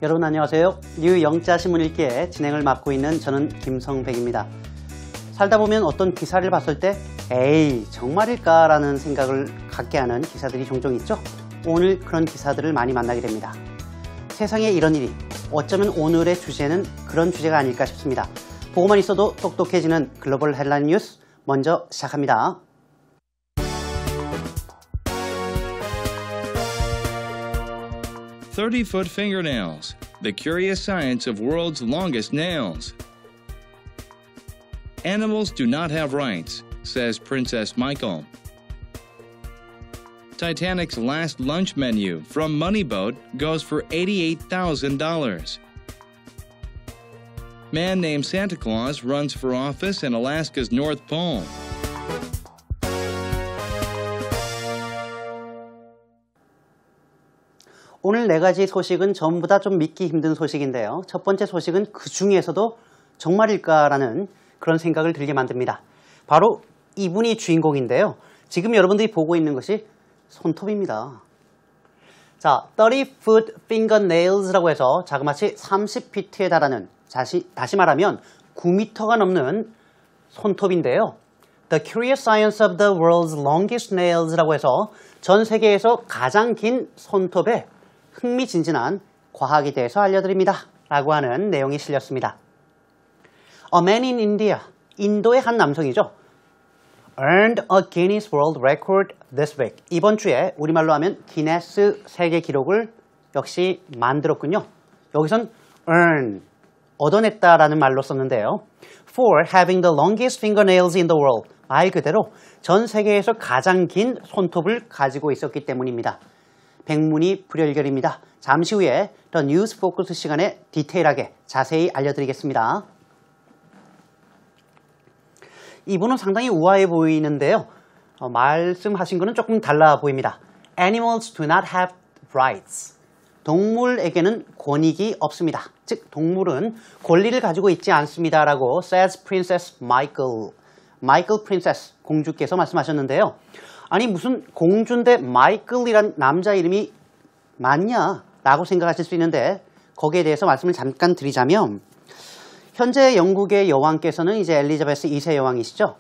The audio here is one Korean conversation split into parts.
여러분 안녕하세요. 뉴영자 신문 읽기의 진행을 맡고 있는 저는 김성백입니다. 살다 보면 어떤 기사를 봤을 때 에이 정말일까 라는 생각을 갖게 하는 기사들이 종종 있죠. 오늘 그런 기사들을 많이 만나게 됩니다. 세상에 이런 일이 어쩌면 오늘의 주제는 그런 주제가 아닐까 싶습니다. 보고만 있어도 똑똑해지는 글로벌 헤드라인 뉴스 먼저 시작합니다. "30-foot fingernails, the curious science of world's longest nails." Animals do not have rights, says Princess Michael. Titanic's last lunch menu from Moneyboat goes for $88,000. Man named Santa Claus runs for office in Alaska's North Pole. 오늘 네 가지 소식은 전부 다 좀 믿기 힘든 소식인데요. 첫 번째 소식은 그 중에서도 정말일까라는 그런 생각을 들게 만듭니다. 바로 이분이 주인공인데요. 지금 여러분들이 보고 있는 것이 손톱입니다. 자, 30-foot fingernails라고 해서 자그마치 30피트에 달하는, 다시 말하면 9m가 넘는 손톱인데요. The curious science of the world's longest nails라고 해서 전 세계에서 가장 긴 손톱의 흥미진진한 과학에 대해서 알려드립니다. 라고 하는 내용이 실렸습니다. A man in India, 인도의 한 남성이죠. Earned a Guinness World Record this week. 이번 주에 우리말로 하면 기네스 세계 기록을 역시 만들었군요. 여기선 earn, 얻어냈다라는 말로 썼는데요. For having the longest fingernails in the world. 말 그대로 전 세계에서 가장 긴 손톱을 가지고 있었기 때문입니다. 백문이 불여일견입니다. 잠시 후에 The News Focus 시간에 디테일하게 자세히 알려드리겠습니다. 이분은 상당히 우아해 보이는데요. 말씀하신 거는 조금 달라 보입니다. Animals do not have rights. 동물에게는 권익이 없습니다. 즉 동물은 권리를 가지고 있지 않습니다. 라고 says Princess Michael. 마이클 프린세스 공주께서 말씀하셨는데요. 아니 무슨 공주인데 마이클이란 남자 이름이 맞냐? 라고 생각하실 수 있는데 거기에 대해서 말씀을 잠깐 드리자면 현재 영국의 여왕께서는 이제 엘리자베스 2세 여왕이시죠.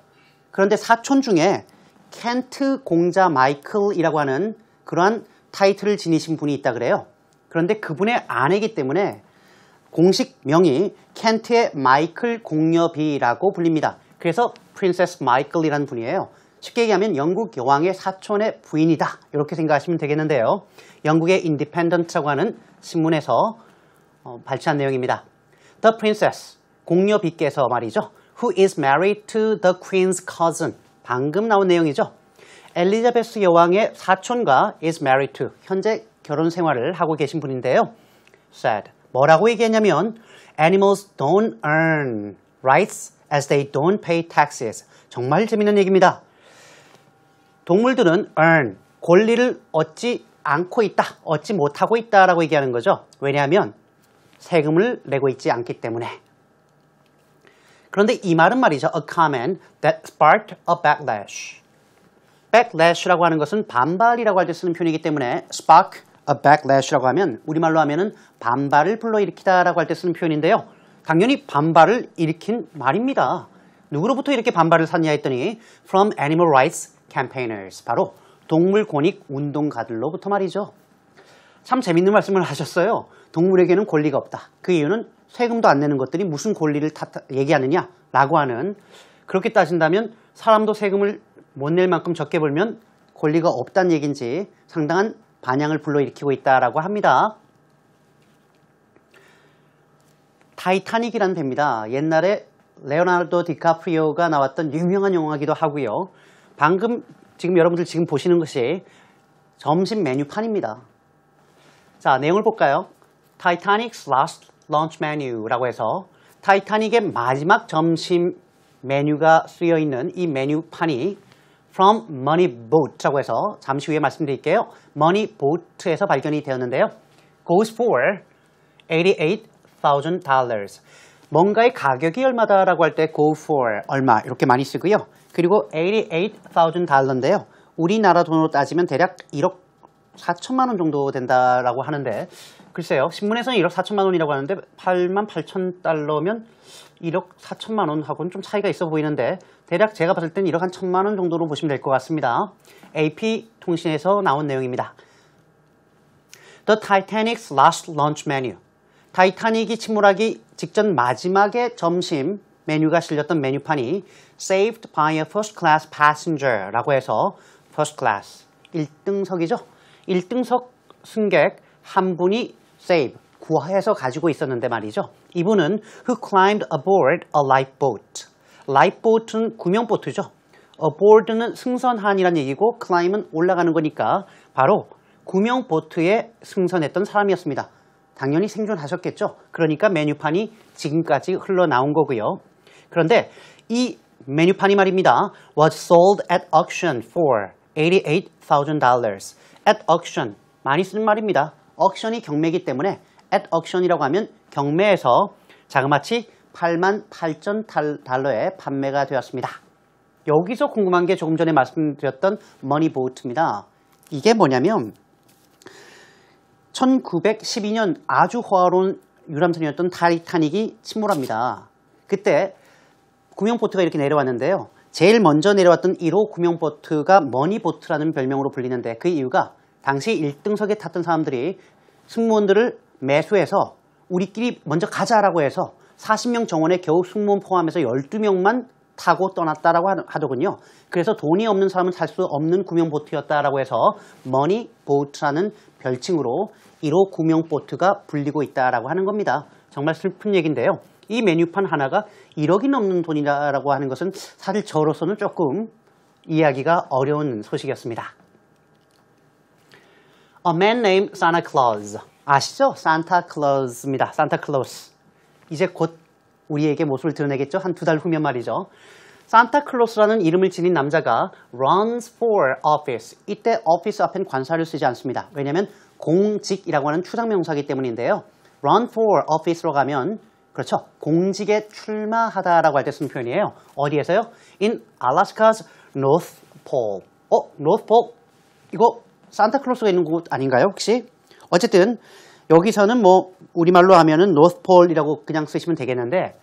그런데 사촌 중에 켄트 공자 마이클이라고 하는 그러한 타이틀을 지니신 분이 있다 그래요. 그런데 그분의 아내이기 때문에 공식 명이 켄트의 마이클 공여비라고 불립니다. 그래서 프린세스 마이클이라는 분이에요. 쉽게 얘기하면 영국 여왕의 사촌의 부인이다. 이렇게 생각하시면 되겠는데요. 영국의 인디펜던트라고 하는 신문에서 발췌한 내용입니다. The princess, 공여비께서 말이죠. Who is married to the queen's cousin. 방금 나온 내용이죠. 엘리자베스 여왕의 사촌과 is married to, 현재 결혼 생활을 하고 계신 분인데요. said, 뭐라고 얘기했냐면 Animals don't earn rights as they don't pay taxes. 정말 재밌는 얘기입니다. 동물들은 earn, 권리를 얻지 않고 있다, 얻지 못하고 있다라고 얘기하는 거죠. 왜냐하면 세금을 내고 있지 않기 때문에. 그런데 이 말은 말이죠. A comment that sparked a backlash. backlash라고 하는 것은 반발이라고 할 때 쓰는 표현이기 때문에 spark a backlash라고 하면 우리말로 하면은 반발을 불러일으키다라고 할 때 쓰는 표현인데요. 당연히 반발을 일으킨 말입니다. 누구로부터 이렇게 반발을 샀냐 했더니 from animal rights campaigners. 바로 동물 권익 운동가들로부터 말이죠. 참 재밌는 말씀을 하셨어요. 동물에게는 권리가 없다. 그 이유는 세금도 안 내는 것들이 무슨 권리를 얘기하느냐라고 하는, 그렇게 따진다면 사람도 세금을 못 낼 만큼 적게 벌면 권리가 없다는 얘기인지 상당한 반향을 불러일으키고 있다라고 합니다. 타이타닉이라는 배입니다. 옛날에 레오나르도 디카프리오가 나왔던 유명한 영화이기도 하고요. 방금 지금 여러분들 지금 보시는 것이 점심 메뉴판입니다. 자, 내용을 볼까요? Titanic's last lunch menu라고 해서 타이타닉의 마지막 점심 메뉴가 쓰여 있는 이 메뉴판이 from Moneyboat라고 해서 잠시 후에 말씀드릴게요. Moneyboat에서 발견이 되었는데요. Goes for $88,000. 뭔가의 가격이 얼마다라고 할 때 go for 얼마 이렇게 많이 쓰고요. 그리고 $88,000인데요. 우리나라 돈으로 따지면 대략 1억 4천만 원 정도 된다라고 하는데 글쎄요. 신문에서는 1억 4천만 원이라고 하는데 8만 8천 달러면 1억 4천만 원하고는 좀 차이가 있어 보이는데 대략 제가 봤을 땐 1억 한 1천만 원 정도로 보시면 될 것 같습니다. AP 통신에서 나온 내용입니다. The Titanic's last lunch menu. 타이타닉이 침몰하기 직전 마지막에 점심 메뉴가 실렸던 메뉴판이 saved by a first class passenger라고 해서 first class 1등석이죠. 1등석 승객 한 분이 save 구해서 가지고 있었는데 말이죠. 이분은 who climbed aboard a lifeboat. lifeboat는 구명보트죠. aboard는 승선한이란 얘기고 climb은 올라가는 거니까 바로 구명보트에 승선했던 사람이었습니다. 당연히 생존하셨겠죠. 그러니까 메뉴판이 지금까지 흘러나온 거고요. 그런데 이 메뉴판이 말입니다. was sold at auction for $88,000. at auction 많이 쓰는 말입니다. auction이 경매이기 때문에 at auction이라고 하면 경매에서 자그마치 8만 8천 달러에 판매가 되었습니다. 여기서 궁금한 게 조금 전에 말씀드렸던 머니보트입니다. 이게 뭐냐면 1912년 아주 호화로운 유람선이었던 타이타닉이 침몰합니다. 그때 구명보트가 이렇게 내려왔는데요. 제일 먼저 내려왔던 1호 구명보트가 머니보트라는 별명으로 불리는데 그 이유가 당시 1등석에 탔던 사람들이 승무원들을 매수해서 우리끼리 먼저 가자라고 해서 40명 정원에 겨우 승무원 포함해서 12명만 타고 떠났다라고 하더군요. 그래서 돈이 없는 사람은 탈 수 없는 구명보트였다라고 해서 머니보트라는 별칭으로 1호 구명보트가 불리고 있다라고 하는 겁니다. 정말 슬픈 얘기인데요. 이 메뉴판 하나가 1억이 넘는 돈이라고 하는 것은 사실 저로서는 조금 이해하기가 어려운 소식이었습니다. A man named Santa Claus. 아시죠? 산타 클로스입니다. 산타 클로스. 이제 곧 우리에게 모습을 드러내겠죠? 한 2달 후면 말이죠. 산타 클로스라는 이름을 지닌 남자가 runs for office. 이때 office 앞엔 관사를 쓰지 않습니다. 왜냐하면 공직이라고 하는 추상명사이기 때문인데요. run for office로 가면 그렇죠. 공직에 출마하다라고 할 때 쓰는 표현이에요. 어디에서요? In Alaska's North Pole. North Pole? 이거 산타클로스가 있는 곳 아닌가요, 혹시? 어쨌든 여기서는 뭐 우리말로 하면은 North Pole이라고 그냥 쓰시면 되겠는데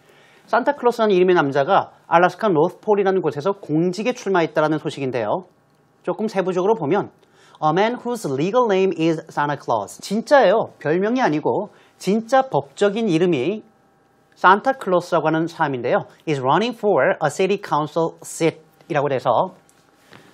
산타클로스라는 이름의 남자가 알래스카 노스폴이라는 곳에서 공직에 출마했다라는 소식인데요. 조금 세부적으로 보면 A man whose legal name is Santa Claus. 진짜예요. 별명이 아니고 진짜 법적인 이름이 산타클로스라고 하는 사람인데요. is running for a city council seat이라고 해서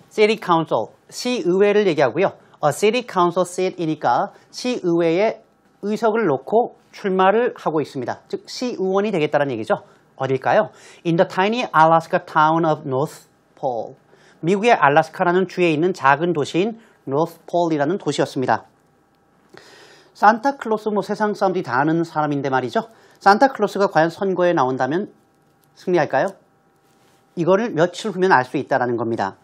city council, 시의회를 얘기하고요. a city council seat이니까 시의회에 의석을 놓고 출마를 하고 있습니다. 즉 시의원이 되겠다는 얘기죠. 어딜까요? In the tiny Alaska town of North Pole. 미국의 알래스카라는 주에 있는 작은 도시인 North Pole이라는 도시였습니다. 산타클로스 뭐 세상 사람들이 다 아는 사람인데 말이죠. 산타클로스가 과연 선거에 나온다면 승리할까요? 이거를 며칠 후면 알 수 있다는 겁니다.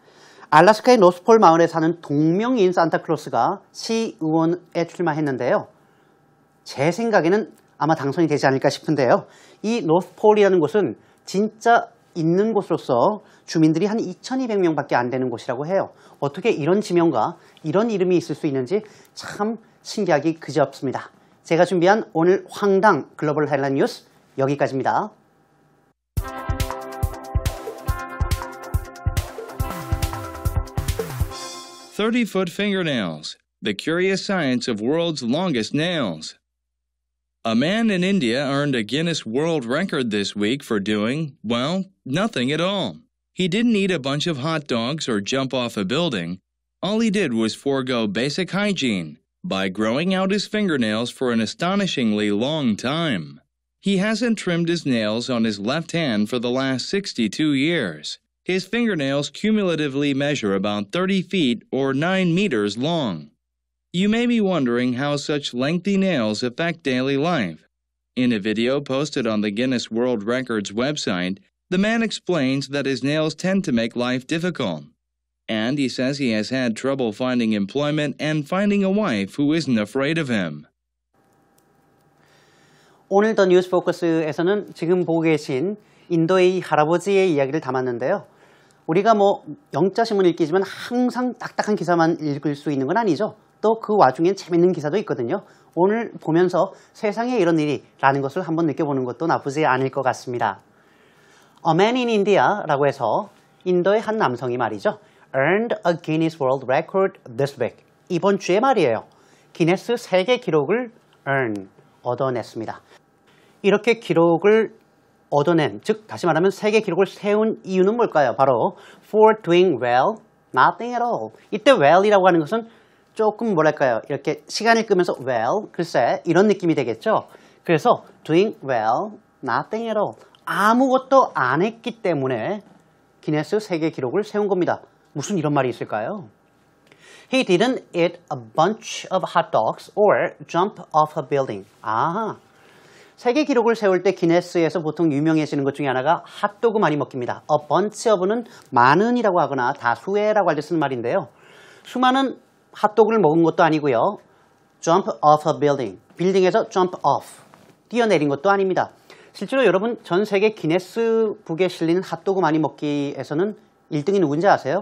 알래스카의 노스폴 마을에 사는 동명이인 산타클로스가 시의원에 출마했는데요. 제 생각에는 아마 당선이 되지 않을까 싶은데요. 이 노스폴이라는 곳은 진짜 있는 곳으로서 주민들이 한 2,200명밖에 안 되는 곳이라고 해요. 어떻게 이런 지명과 이런 이름이 있을 수 있는지 참 신기하기 그지없습니다. 제가 준비한 오늘 황당 글로벌 헤드라인 뉴스 여기까지입니다. 30-foot fingernails. The curious science of world's longest nails. A man in India earned a Guinness World Record this week for doing, well, nothing at all. He didn't eat a bunch of hot dogs or jump off a building. All he did was forego basic hygiene by growing out his fingernails for an astonishingly long time. He hasn't trimmed his nails on his left hand for the last 62 years. His fingernails cumulatively measure about 30 feet or 9 meters long. You may be wondering how such lengthy nails affect daily life. In a video posted on the Guinness World Records website, the man explains that his nails tend to make life difficult. And he says he has had trouble finding employment and finding a wife who isn't afraid of him. 오늘 더 뉴스 포커스에서는 지금 보고 계신 인도의 할아버지의 이야기를 담았는데요. 우리가 뭐 영자신문 읽기지만 항상 딱딱한 기사만 읽을 수 있는 건 아니죠. 또 그 와중엔 재밌는 기사도 있거든요. 오늘 보면서 세상에 이런 일이 라는 것을 한번 느껴보는 것도 나쁘지 않을 것 같습니다. A man in India라고 해서 인도의 한 남성이 말이죠. earned a Guinness World Record this week. 이번 주에 말이에요. 기네스 세계 기록을 얻어냈습니다. 이렇게 기록을 얻어낸, 즉 다시 말하면 세계 기록을 세운 이유는 뭘까요? 바로 for doing well, nothing at all. 이때 well이라고 하는 것은 조금 뭐랄까요? 이렇게 시간을 끄면서 well, 글쎄 이런 느낌이 되겠죠? 그래서 doing well, nothing at all. 아무것도 안 했기 때문에 기네스 세계 기록을 세운 겁니다. 무슨 이런 말이 있을까요? He didn't eat a bunch of hot dogs or jump off a building. 아하. 세계 기록을 세울 때 기네스에서 보통 유명해지는 것 중에 하나가 핫도그 많이 먹기입니다. A bunch of는 많은이라고 하거나 다수의라고 할 때 쓰는 말인데요. 수많은 핫도그를 먹은 것도 아니고요. Jump off a building. 빌딩에서 jump off. 뛰어내린 것도 아닙니다. 실제로 여러분 전 세계 기네스북에 실리는 핫도그 많이 먹기에서는 1등이 누군지 아세요?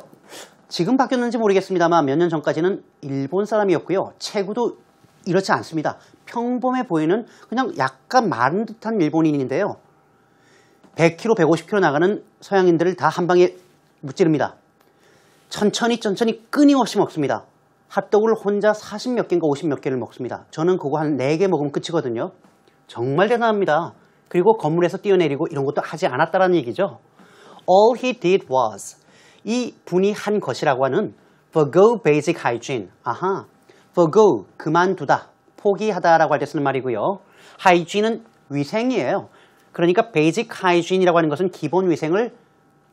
지금 바뀌었는지 모르겠습니다만 몇 년 전까지는 일본 사람이었고요. 체구도 이렇지 않습니다. 평범해 보이는 그냥 약간 마른 듯한 일본인인데요. 100kg, 150kg 나가는 서양인들을 다 한 방에 무찌릅니다. 천천히 끊임없이 먹습니다. 핫도그를 혼자 40몇 개인가 50몇 개를 먹습니다. 저는 그거 한 4개 먹으면 끝이거든요. 정말 대단합니다. 그리고 건물에서 뛰어내리고 이런 것도 하지 않았다는 얘기죠. All he did was 이 분이 한 것이라고 하는 forgo basic hygiene. 아하, forgo 그만두다, 포기하다라고 할 때 쓰는 말이고요. hygiene은 위생이에요. 그러니까 basic hygiene이라고 하는 것은 기본 위생을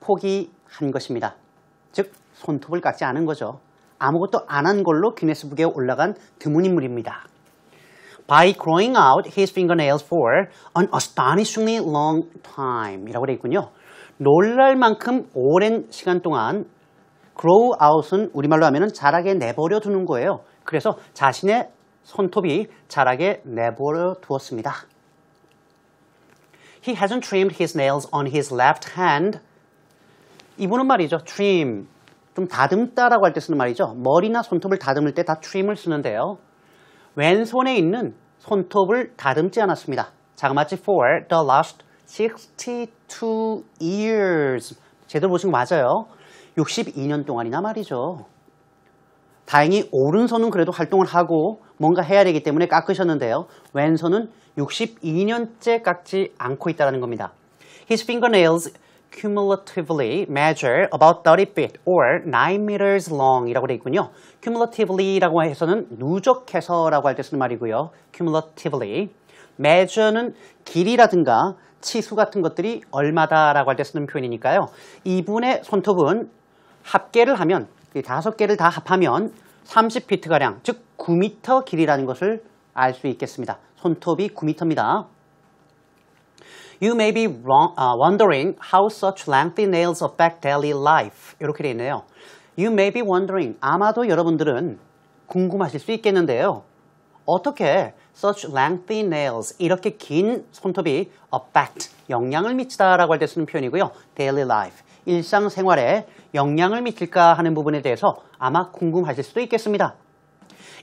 포기한 것입니다. 즉 손톱을 깎지 않은 거죠. 아무것도 안 한 걸로 기네스북에 올라간 드문 인물입니다. By growing out his fingernails for an astonishingly long time 이라고 되어 있군요. 놀랄 만큼 오랜 시간 동안 grow out은 우리말로 하면 자라게 내버려 두는 거예요. 그래서 자신의 손톱이 자라게 내버려 두었습니다. He hasn't trimmed his nails on his left hand. 이분은 말이죠. trim, 좀 다듬다라고 할 때 쓰는 말이죠. 머리나 손톱을 다듬을 때 다 trim을 쓰는데요. 왼손에 있는 손톱을 다듬지 않았습니다. 자그마치 for the last 62 years. 제대로 보신 거 맞아요. 62년 동안이나 말이죠. 다행히 오른손은 그래도 활동을 하고 뭔가 해야 되기 때문에 깎으셨는데요. 왼손은 62년째 깎지 않고 있다는 겁니다. His fingernails cumulatively measure about 30 feet or 9 meters long 이라고 되어 있군요. cumulatively라고 해서는 누적해서라고 할 때 쓰는 말이고요. cumulatively. measure는 길이라든가 치수 같은 것들이 얼마다라고 할 때 쓰는 표현이니까요. 이분의 손톱은 합계를 하면 5개를 다 합하면 30피트가량, 즉 9m 길이라는 것을 알 수 있겠습니다. 손톱이 9m입니다. You may be wondering how such lengthy nails affect daily life. 이렇게 되어 있네요. You may be wondering. 아마도 여러분들은 궁금하실 수 있겠는데요. 어떻게 such lengthy nails, 이렇게 긴 손톱이 affect, 영향을 미치다라고 할 때 쓰는 표현이고요. daily life, 일상생활에 영향을 미칠까 하는 부분에 대해서 아마 궁금하실 수도 있겠습니다.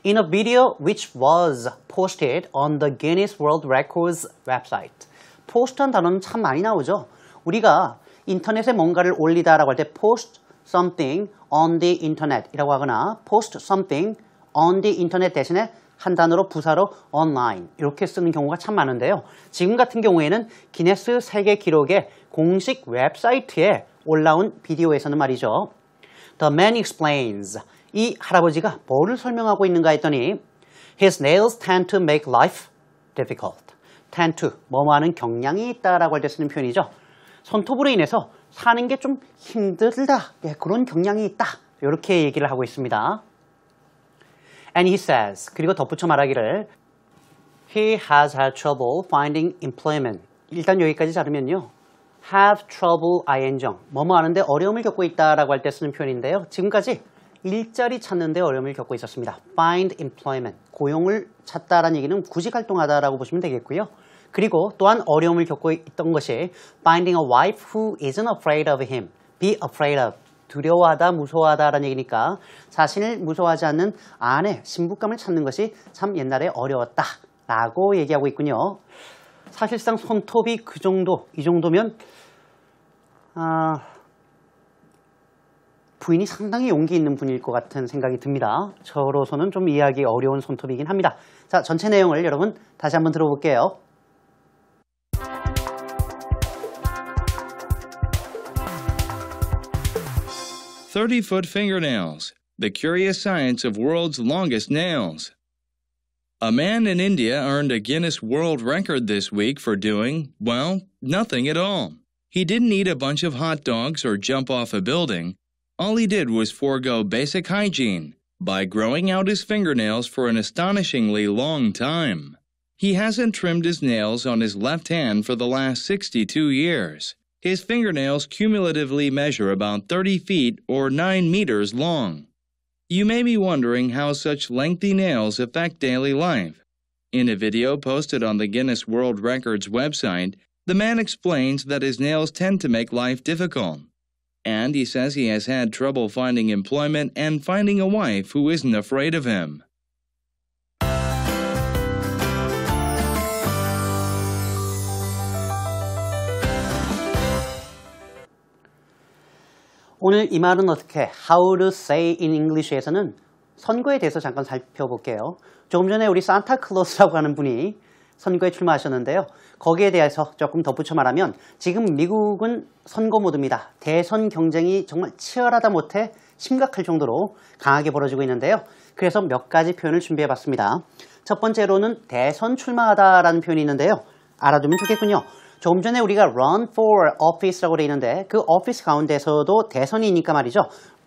In a video which was posted on the Guinness World Records website. 포스트한 단어는 참 많이 나오죠. 우리가 인터넷에 뭔가를 올리다라고 할 때 post something on the internet 이라고 하거나 post something on the internet 대신에 한 단어로 부사로 online 이렇게 쓰는 경우가 참 많은데요. 지금 같은 경우에는 기네스 세계 기록의 공식 웹사이트에 올라온 비디오에서는 말이죠. The man explains. 이 할아버지가 뭐를 설명하고 있는가 했더니 His nails tend to make life difficult. tend to, 뭐뭐하는 경향이 있다라고 할 때 쓰는 표현이죠. 손톱으로 인해서 사는 게 좀 힘들다. 네, 그런 경향이 있다. 이렇게 얘기를 하고 있습니다. And he says, 그리고 덧붙여 말하기를 He has had trouble finding employment. 일단 여기까지 자르면요. have trouble ing정, 뭐뭐 하는데 어려움을 겪고 있다라고 할 때 쓰는 표현인데요. 지금까지 일자리 찾는 데 어려움을 겪고 있었습니다. find employment, 고용을 찾다라는 얘기는 구직 활동하다라고 보시면 되겠고요. 그리고 또한 어려움을 겪고 있던 것이 finding a wife who isn't afraid of him, be afraid of, 두려워하다, 무서워하다라는 얘기니까 자신을 무서워하지 않는 아내, 신부감을 찾는 것이 참 옛날에 어려웠다라고 얘기하고 있군요. 사실상 손톱이 이 정도면 부인이 상당히 용기 있는 분일 것 같은 생각이 듭니다. 저로서는 좀 이해하기 어려운 손톱이긴 합니다. 자, 전체 내용을 여러분 다시 한번 들어볼게요. 30-foot fingernails, the curious science of world's longest nails. A man in India earned a Guinness World Record this week for doing, well, nothing at all. He didn't eat a bunch of hot dogs or jump off a building. All he did was forego basic hygiene by growing out his fingernails for an astonishingly long time. He hasn't trimmed his nails on his left hand for the last 62 years. His fingernails cumulatively measure about 30 feet or 9 meters long. You may be wondering how such lengthy nails affect daily life. In a video posted on the Guinness World Records website, the man explains that his nails tend to make life difficult. And he says he has had trouble finding employment and finding a wife who isn't afraid of him. 오늘 이 말은 어떻게 How to say in English에서는 선거에 대해서 잠깐 살펴볼게요. 조금 전에 우리 산타클로스라고 하는 분이 선거에 출마하셨는데요. 거기에 대해서 조금 덧붙여 말하면 지금 미국은 선거 모드입니다. 대선 경쟁이 정말 치열하다 못해 심각할 정도로 강하게 벌어지고 있는데요. 그래서 몇 가지 표현을 준비해봤습니다. 첫 번째로는 대선 출마하다라는 표현이 있는데요. 알아두면 좋겠군요. 조금 전에 우리가 run for office라고 되어 있는데 그 office 가운데서도 대선이니까 말이죠.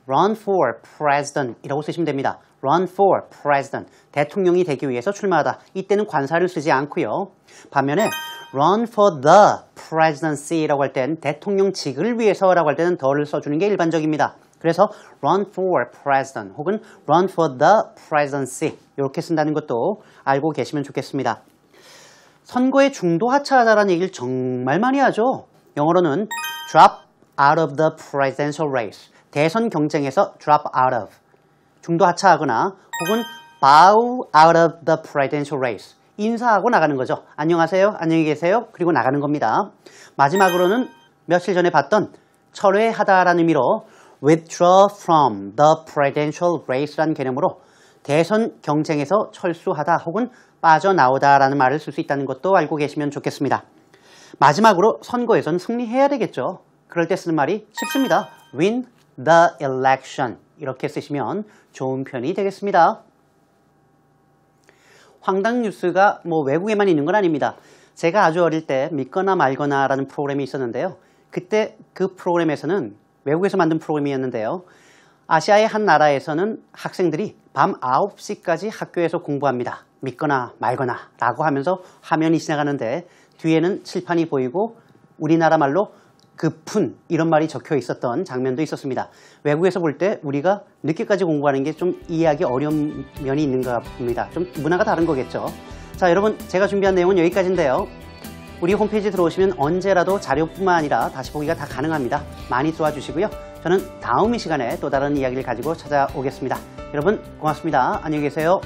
run for president 이라고 쓰시면 됩니다. run for president, 대통령이 되기 위해서 출마하다. 이때는 관사를 쓰지 않고요. 반면에 run for the presidency라고 할 때는 대통령직을 위해서라고 할 때는 the를 써주는 게 일반적입니다. 그래서 run for president 혹은 run for the presidency 이렇게 쓴다는 것도 알고 계시면 좋겠습니다. 선거에 중도하차하다라는 얘기를 정말 많이 하죠. 영어로는 drop out of the presidential race. 대선 경쟁에서 drop out of. 중도하차하거나 혹은 bow out of the presidential race. 인사하고 나가는 거죠. 안녕하세요. 안녕히 계세요. 그리고 나가는 겁니다. 마지막으로는 며칠 전에 봤던 철회하다라는 의미로 withdraw from the presidential race라는 개념으로 대선 경쟁에서 철수하다 혹은 빠져나오다라는 말을 쓸 수 있다는 것도 알고 계시면 좋겠습니다. 마지막으로 선거에선 승리해야 되겠죠. 그럴 때 쓰는 말이 쉽습니다. win the election 이렇게 쓰시면 좋은 편이 되겠습니다. 황당 뉴스가 외국에만 있는 건 아닙니다. 제가 아주 어릴 때 믿거나 말거나 라는 프로그램이 있었는데요. 그때 그 프로그램에서는 외국에서 만든 프로그램이었는데요. 아시아의 한 나라에서는 학생들이 밤 9시까지 학교에서 공부합니다. 믿거나 말거나 라고 하면서 화면이 지나가는데 뒤에는 칠판이 보이고 우리나라 말로 급훈 이런 말이 적혀 있었던 장면도 있었습니다. 외국에서 볼 때 우리가 늦게까지 공부하는 게 좀 이해하기 어려운 면이 있는가 봅니다. 좀 문화가 다른 거겠죠. 자, 여러분 제가 준비한 내용은 여기까지인데요. 우리 홈페이지 들어오시면 언제라도 자료뿐만 아니라 다시 보기가 다 가능합니다. 많이 도와주시고요. 저는 다음 이 시간에 또 다른 이야기를 가지고 찾아오겠습니다. 여러분 고맙습니다. 안녕히 계세요.